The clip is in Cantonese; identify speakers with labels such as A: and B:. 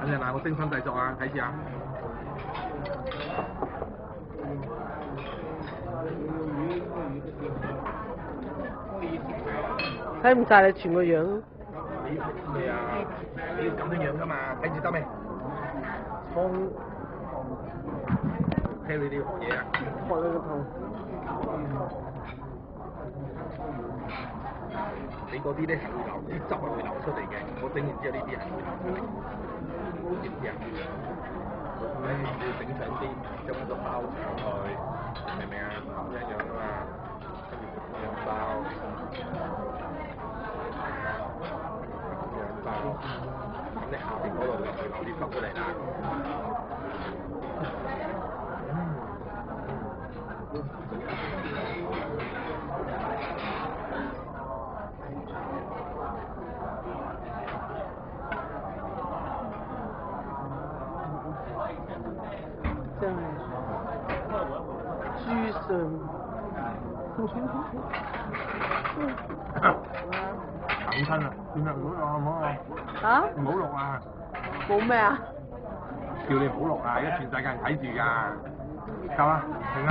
A: 等陣嗱，我精心製作啊，睇住啊！
B: 睇唔晒你全個樣。
A: 咩啊？你要咁樣樣噶嘛？睇住得未？葱，聽你呢行嘢啊！
B: 學你個頭。
A: 你嗰啲咧係會流啲汁係會流出嚟嘅，我整完之後呢啲係會流出嚟，知唔知啊？你要整上啲，將個包上去，明唔明啊？一樣啊嘛，跟住咁樣包，咁樣包，咁你下邊嗰度就會流啲汁出嚟啦。
B: 真係豬信。
A: 啃親啊！算啦，唔好錄好唔好啊？
B: 嚇？
A: 唔好錄啊！
B: 冇咩啊？
A: 叫你唔好錄啊！而家全世界人睇住㗎。夠啦，停啦！